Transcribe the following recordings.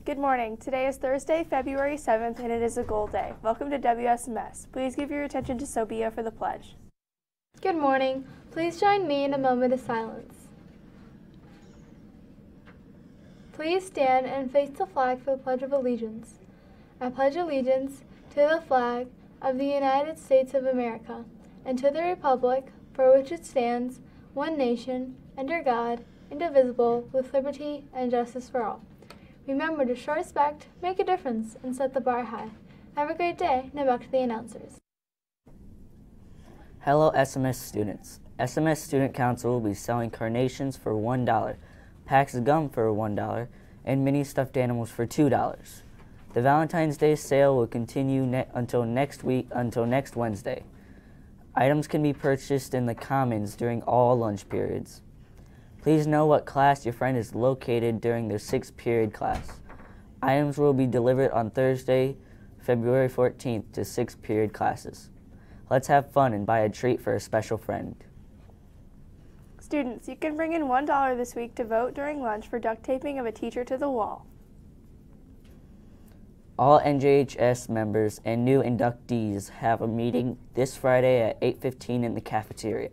Good morning. Today is Thursday, February 7th, and it is a goal day. Welcome to WSMS. Please give your attention to Sophia for the pledge. Good morning. Please join me in a moment of silence. Please stand and face the flag for the Pledge of Allegiance. I pledge allegiance to the flag of the United States of America and to the republic for which it stands, one nation, under God, indivisible, with liberty and justice for all. Remember to show respect, make a difference, and set the bar high. Have a great day. Now back to the announcers. Hello SMS students. SMS Student Council will be selling carnations for $1, packs of gum for $1, and mini stuffed animals for $2. The Valentine's Day sale will continue until next Wednesday. Items can be purchased in the Commons during all lunch periods. Please know what class your friend is located during their 6th period class. Items will be delivered on Thursday, February 14th to 6th period classes. Let's have fun and buy a treat for a special friend. Students, you can bring in $1 this week to vote during lunch for duct taping of a teacher to the wall. All NJHS members and new inductees have a meeting this Friday at 8:15 in the cafeteria.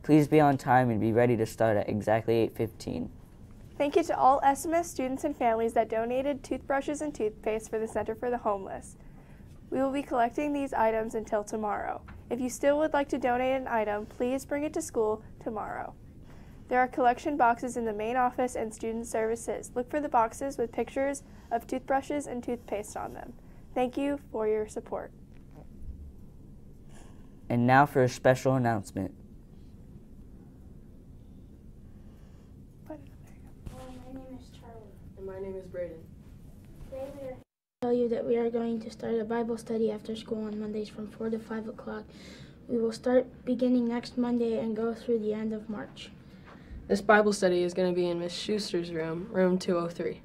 Please be on time and be ready to start at exactly 8:15. Thank you to all SMS students and families that donated toothbrushes and toothpaste for the Center for the Homeless. We will be collecting these items until tomorrow. If you still would like to donate an item, please bring it to school tomorrow. There are collection boxes in the main office and student services. Look for the boxes with pictures of toothbrushes and toothpaste on them. Thank you for your support. And now for a special announcement. My name is Charlie. And my name is Brayden. Today we are tell you that we are going to start a Bible study after school on Mondays from 4 to 5 o'clock. We will start beginning next Monday and go through the end of March. This Bible study is going to be in Miss Schuster's room, room 203.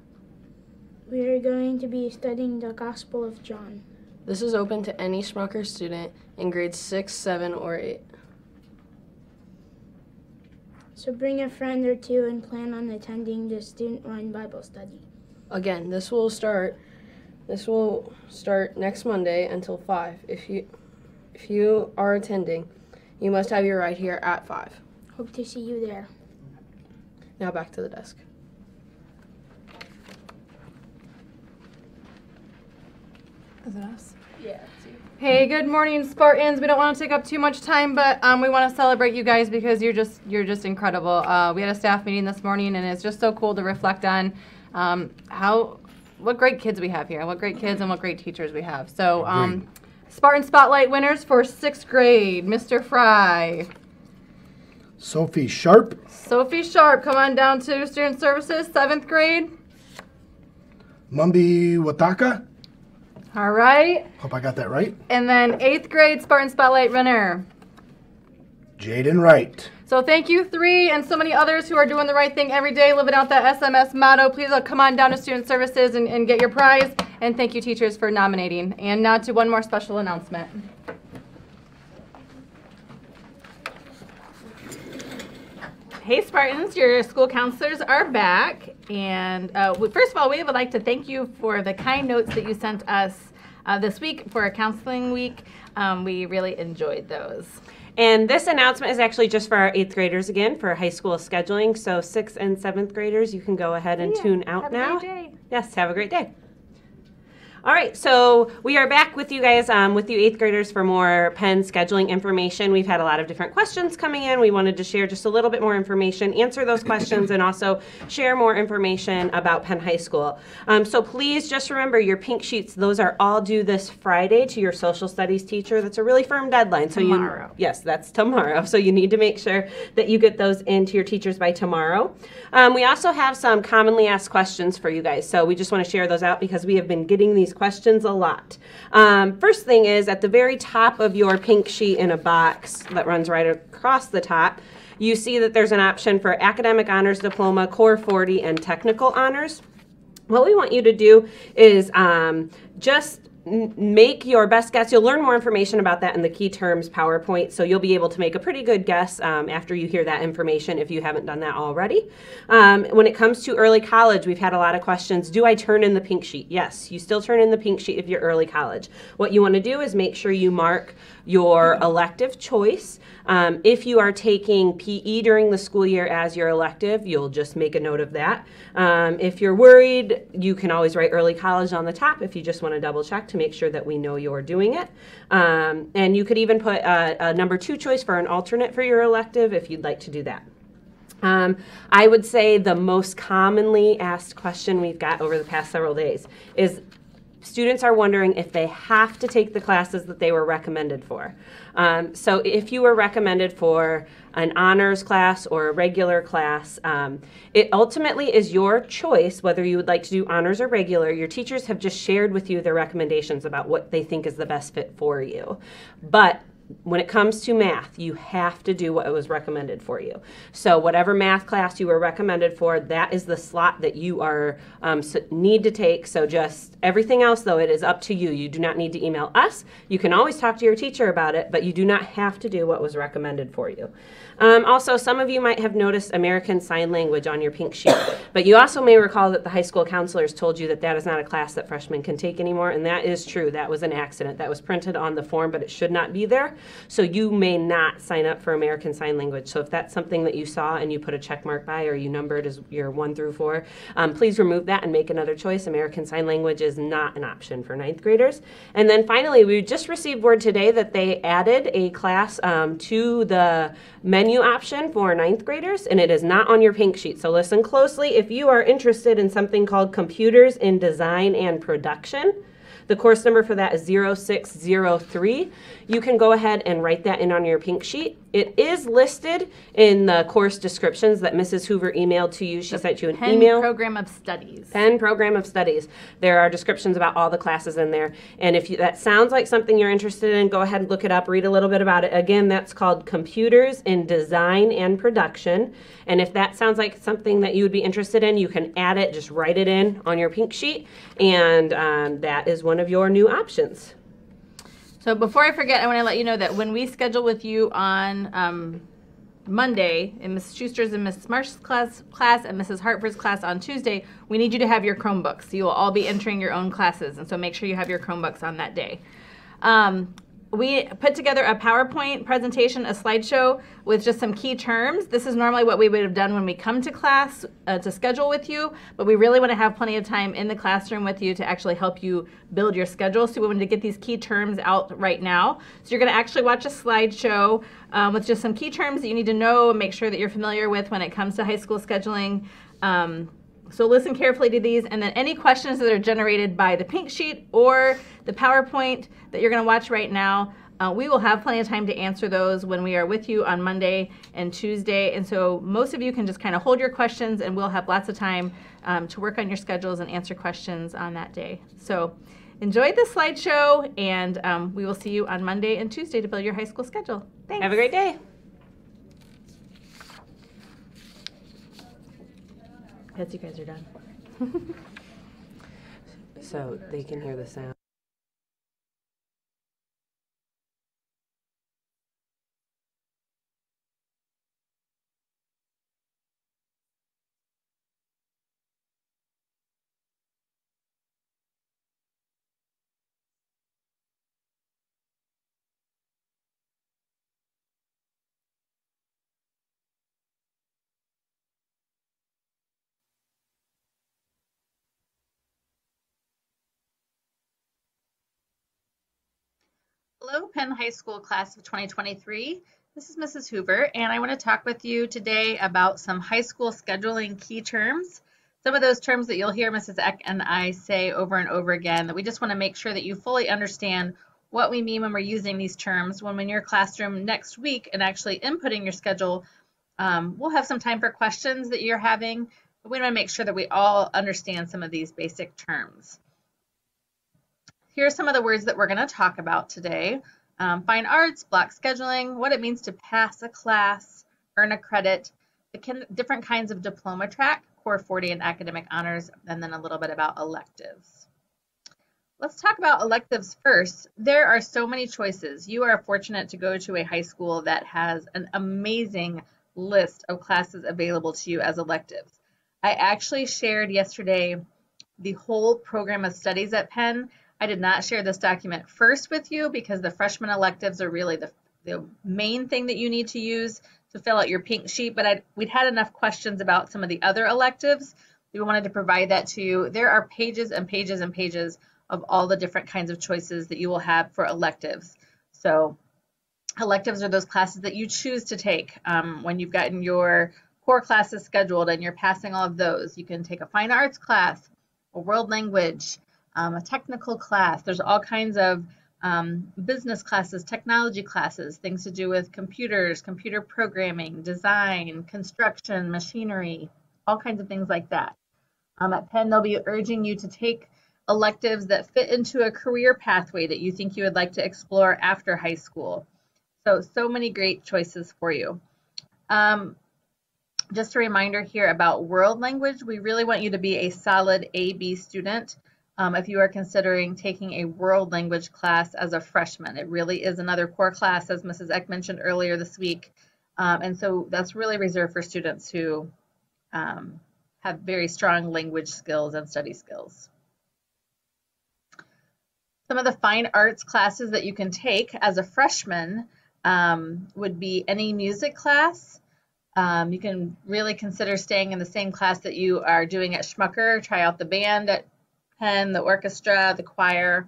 We are going to be studying the Gospel of John. This is open to any Schmucker student in grades 6, 7, or 8. So bring a friend or two and plan on attending the student-run Bible study. Again, this will start next Monday until 5. If you are attending, you must have your ride here at 5. Hope to see you there. Now back to the desk. Is it us? Yeah, it's you. Hey, good morning, Spartans. We don't want to take up too much time, but we want to celebrate you guys because you're just incredible. We had a staff meeting this morning, and it's just so cool to reflect on what great kids we have here, what great kids and what great teachers we have. So, Spartan Spotlight winners for 6th grade, Mr. Fry. Sophie Sharp. Sophie Sharp, come on down to Student Services, 7th grade. Mumbi Wataka. All right. Hope I got that right. And then 8th grade Spartan Spotlight winner, Jaden Wright. So thank you, 3, and so many others who are doing the right thing every day, living out that SMS motto. Please come on down to Student Services and get your prize. And thank you, teachers, for nominating. And now to one more special announcement. Hey Spartans, your school counselors are back, and first of all, we would like to thank you for the kind notes that you sent us this week for a counseling week. We really enjoyed those. And this announcement is actually just for our 8th graders again for high school scheduling. So 6th and 7th graders, you can go ahead and tune out now. Have a great day. Yes, have a great day. All right, so we are back with you guys, with you 8th graders for more Penn scheduling information. We've had a lot of different questions coming in. We wanted to share just a little bit more information, answer those questions, and also share more information about Penn High School. So please just remember your pink sheets, those are all due this Friday to your social studies teacher. That's a really firm deadline. So tomorrow. Yes, that's tomorrow. So you need to make sure that you get those into your teachers by tomorrow. We also have some commonly asked questions for you guys. So we just want to share those out because we have been getting these questions a lot. First thing is at the very top of your pink sheet in a box that runs right across the top, you see that there's an option for Academic Honors Diploma, Core 40, and Technical Honors. What we want you to do is just make your best guess. You'll learn more information about that in the key terms PowerPoint, so you'll be able to make a pretty good guess after you hear that information if you haven't done that already. When it comes to early college, we've had a lot of questions. Do I turn in the pink sheet? Yes, you still turn in the pink sheet if you're early college. What you want to do is make sure you mark your elective choice. If you are taking PE during the school year as your elective, you'll just make a note of that. If you're worried, you can always write early college on the top if you just want to double check to make sure that we know you're doing it. And you could even put a number 2 choice for an alternate for your elective if you'd like to do that. I would say the most commonly asked question we've got over the past several days is students are wondering if they have to take the classes that they were recommended for. So if you were recommended for an honors class or a regular class, it ultimately is your choice whether you would like to do honors or regular. Your teachers have just shared with you their recommendations about what they think is the best fit for you. But when it comes to math, you have to do what was recommended for you. So whatever math class you were recommended for, that is the slot that you are need to take. So just everything else, though, it is up to you. You do not need to email us. You can always talk to your teacher about it, but you do not have to do what was recommended for you. Also, some of you might have noticed American Sign Language on your pink sheet, but you also may recall that the high school counselors told you that that is not a class that freshmen can take anymore, and that is true. That was an accident. That was printed on the form, but it should not be there. So you may not sign up for American Sign Language. So if that's something that you saw and you put a check mark by or you numbered as your 1 through 4, please remove that and make another choice. American Sign Language is not an option for 9th graders. And then finally, we just received word today that they added a class to the menu option for 9th graders, and it is not on your pink sheet. So listen closely. If you are interested in something called Computers in Design and Production, the course number for that is 0603. You can go ahead and write that in on your pink sheet. It is listed in the course descriptions that Mrs. Hoover emailed to you. She sent you an email. Penn Program of Studies. Penn Program of Studies. There are descriptions about all the classes in there. And if that sounds like something you're interested in, go ahead and look it up, read a little bit about it. Again, that's called Computers in Design and Production. And if that sounds like something that you would be interested in, you can add it, just write it in on your pink sheet. And that is one of your new options. So before I forget, I want to let you know that when we schedule with you on Monday in Mrs. Schuster's and Mrs. Marsh's class and Mrs. Hartford's class on Tuesday, we need you to have your Chromebooks. So you will all be entering your own classes, and so make sure you have your Chromebooks on that day. We put together a PowerPoint presentation, a slideshow with just some key terms. This is normally what we would have done when we come to class to schedule with you, but we really want to have plenty of time in the classroom with you to actually help you build your schedule. So we wanted to get these key terms out right now. So you're going to actually watch a slideshow with just some key terms that you need to know and make sure that you're familiar with when it comes to high school scheduling. So listen carefully to these, and then any questions that are generated by the pink sheet or the PowerPoint that you're going to watch right now, we will have plenty of time to answer those when we are with you on Monday and Tuesday. And so most of you can just kind of hold your questions, and we'll have lots of time to work on your schedules and answer questions on that day. So enjoy the slideshow, and we will see you on Monday and Tuesday to build your high school schedule. Thanks. Have a great day. Yes, you guys are done. So they can hear the sound. Hello, Penn High School class of 2023. This is Mrs. Hoover, and I want to talk with you today about some high school scheduling key terms. Some of those terms that you'll hear Mrs. Eck and I say over and over again, that we just want to make sure that you fully understand what we mean when we're using these terms. When in your classroom next week and actually inputting your schedule, we'll have some time for questions that you're having, but we want to make sure that we all understand some of these basic terms. Here are some of the words that we're going to talk about today. Fine arts, block scheduling, what it means to pass a class, earn a credit, the different kinds of diploma track, core 40 and academic honors, and then a little bit about electives. let's talk about electives first. There are so many choices. You are fortunate to go to a high school that has an amazing list of classes available to you as electives. I actually shared yesterday the whole program of studies at Penn. I did not share this document first with you because the freshman electives are really the main thing that you need to use to fill out your pink sheet, but we'd had enough questions about some of the other electives. We wanted to provide that to you. There are pages and pages and pages of all the different kinds of choices that you will have for electives. So electives are those classes that you choose to take when you've gotten your core classes scheduled and you're passing all of those. You can take a fine arts class, a world language, a technical class. There's all kinds of business classes, technology classes, things to do with computers, computer programming, design, construction, machinery, all kinds of things like that. At Penn, they'll be urging you to take electives that fit into a career pathway that you think you would like to explore after high school. So many great choices for you. Just a reminder here about world language. We really want you to be a solid A/B student if you are considering taking a world language class as a freshman. It really is another core class, as Mrs. Eck mentioned earlier this week. And so that's really reserved for students who have very strong language skills and study skills. Some of the fine arts classes that you can take as a freshman would be any music class. You can really consider staying in the same class that you are doing at Schmucker. Try out the band at Penn, the orchestra, the choir.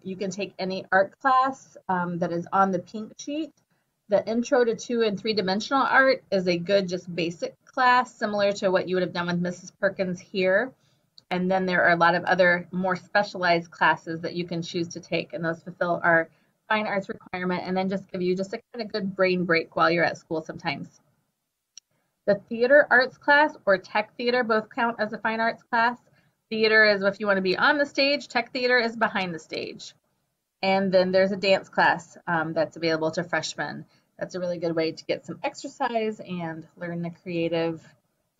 You can take any art class that is on the pink sheet. The Intro to 2- and 3-Dimensional Art is a good, just basic class, similar to what you would have done with Mrs. Perkins here. And then there are a lot of other more specialized classes that you can choose to take, and those fulfill our fine arts requirement and then just give you just a kind of good brain break while you're at school sometimes. The theater arts class or tech theater both count as a fine arts class. Theater is if you want to be on the stage, tech theater is behind the stage. And then there's a dance class that's available to freshmen. That's a really good way to get some exercise and learn the creative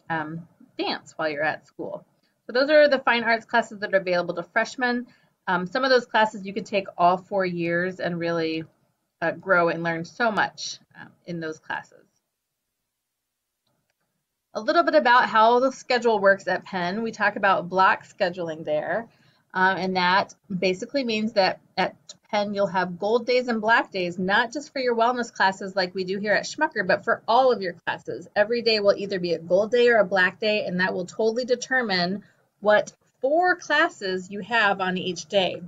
dance while you're at school. So those are the fine arts classes that are available to freshmen. Some of those classes you could take all 4 years and really grow and learn so much in those classes. A little bit about how the schedule works at Penn. We talk about block scheduling there. And that basically means that at Penn you'll have gold days and black days, not just for your wellness classes like we do here at Schmucker, but for all of your classes. Every day will either be a gold day or a black day, and that will totally determine what 4 classes you have on each day.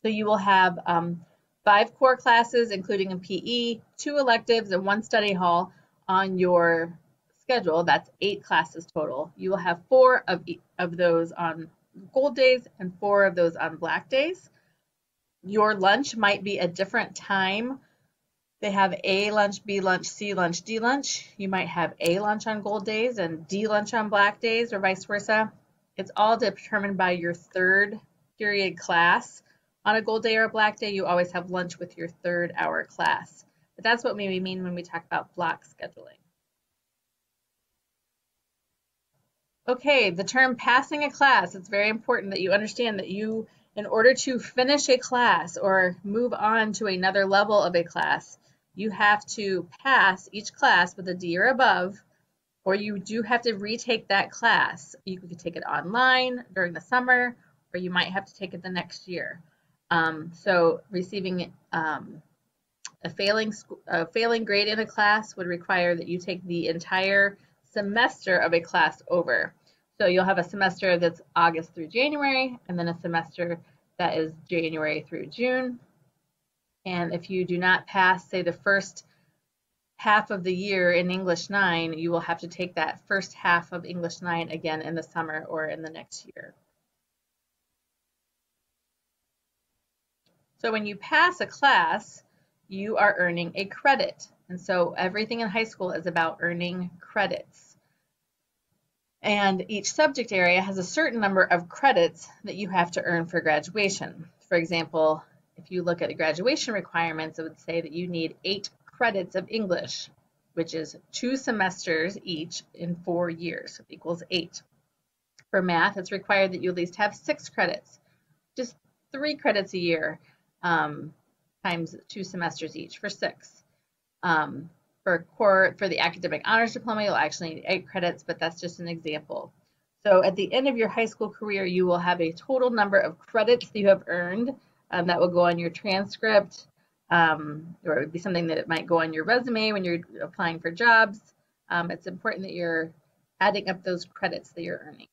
So you will have 5 core classes, including a PE, 2 electives, and 1 study hall on your schedule. That's 8 classes total. You will have 4 of those on gold days and 4 of those on black days. Your lunch might be a different time. They have A lunch, B lunch, C lunch, D lunch. You might have A lunch on gold days and D lunch on black days, or vice versa. It's all determined by your 3rd period class. On a gold day or a black day, you always have lunch with your 3rd hour class. But that's what we mean when we talk about block scheduling. Okay, the term passing a class, it's very important that you understand that you, in order to finish a class or move on to another level of a class, you have to pass each class with a D or above, or you do have to retake that class. You could take it online during the summer, or you might have to take it the next year. So receiving a failing grade in a class would require that you take the entire semester of a class over. So you'll have a semester that's August through January, and then a semester that is January through June. And if you do not pass, say, the first half of the year in English 9, you will have to take that first half of English 9 again in the summer or in the next year. So when you pass a class, you are earning a credit. And so everything in high school is about earning credits. And each subject area has a certain number of credits that you have to earn for graduation. For example, if you look at the graduation requirements, it would say that you need 8 credits of English, which is 2 semesters each in 4 years, so it equals 8. For math, it's required that you at least have 6 credits. 3 credits a year times 2 semesters each for 6. For the academic honors diploma, you'll actually need 8 credits, but that's just an example. So at the end of your high school career, you will have a total number of credits that you have earned that will go on your transcript, or it would be something that might go on your resume when you're applying for jobs. It's important that you're adding up those credits that you're earning.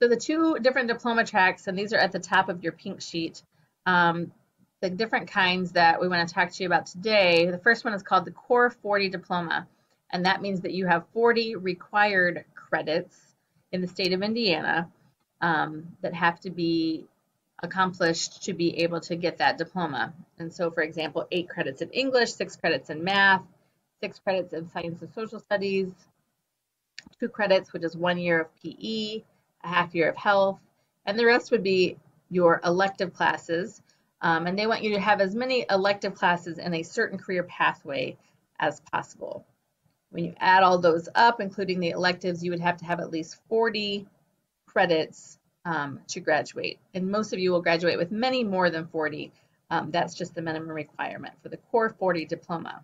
So the 2 different diploma tracks, and these are at the top of your pink sheet, the different kinds that we want to talk to you about today. The first one is called the Core 40 Diploma, and that means that you have 40 required credits in the state of Indiana that have to be accomplished to be able to get that diploma. And so, for example, 8 credits in English, 6 credits in math, 6 credits in science and social studies, 2 credits, which is 1 year of PE, a half year of health, and the rest would be your elective classes. And they want you to have as many elective classes in a certain career pathway as possible. When you add all those up, including the electives, you would have to have at least 40 credits to graduate. And most of you will graduate with many more than 40. That's just the minimum requirement for the Core 40 Diploma.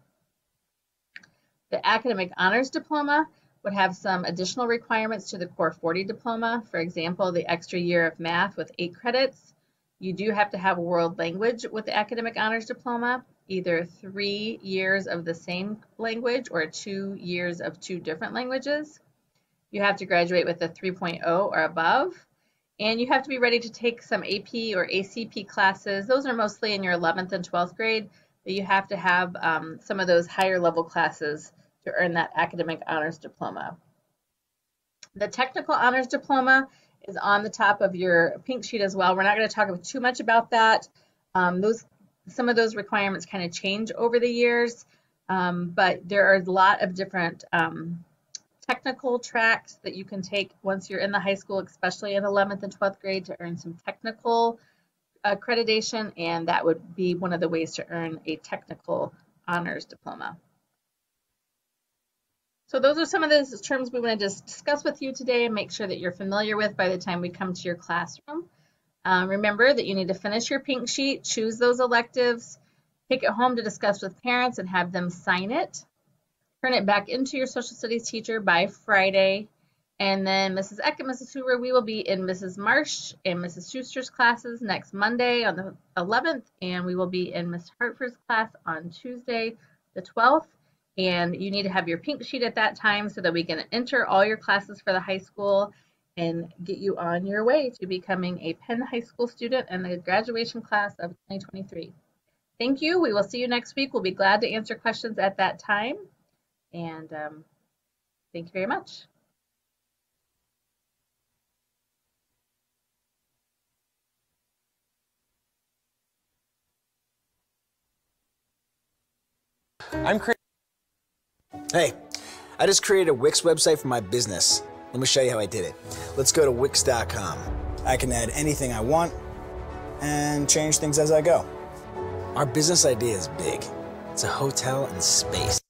The Academic Honors Diploma would have some additional requirements to the Core 40 Diploma. For example, the extra year of math with 8 credits. You do have to have a world language with the Academic Honors Diploma, either 3 years of the same language or 2 years of 2 different languages. You have to graduate with a 3.0 or above, and you have to be ready to take some AP or ACP classes. Those are mostly in your 11th and 12th grade, but you have to have some of those higher level classes to earn that Academic Honors Diploma. The Technical Honors Diploma is on the top of your pink sheet as well. We're not going to talk too much about that. Some of those requirements kind of change over the years, but there are a lot of different technical tracks that you can take once you're in the high school, especially in 11th and 12th grade, to earn some technical accreditation, and that would be one of the ways to earn a Technical Honors Diploma. So those are some of the terms we want to just discuss with you today and make sure that you're familiar with by the time we come to your classroom. Remember that you need to finish your pink sheet, choose those electives, take it home to discuss with parents and have them sign it. Turn it back into your social studies teacher by Friday. And then Mrs. Eck and Mrs. Hoover, we will be in Mrs. Marsh and Mrs. Schuster's classes next Monday on the 11th, and we will be in Ms. Hartford's class on Tuesday the 12th. And you need to have your pink sheet at that time so that we can enter all your classes for the high school and get you on your way to becoming a Penn High School student in the graduation class of 2023. Thank you. We will see you next week. We'll be glad to answer questions at that time. And thank you very much. Hey, I just created a Wix website for my business. Let me show you how I did it. Let's go to Wix.com. I can add anything I want and change things as I go. Our business idea is big. It's a hotel in space.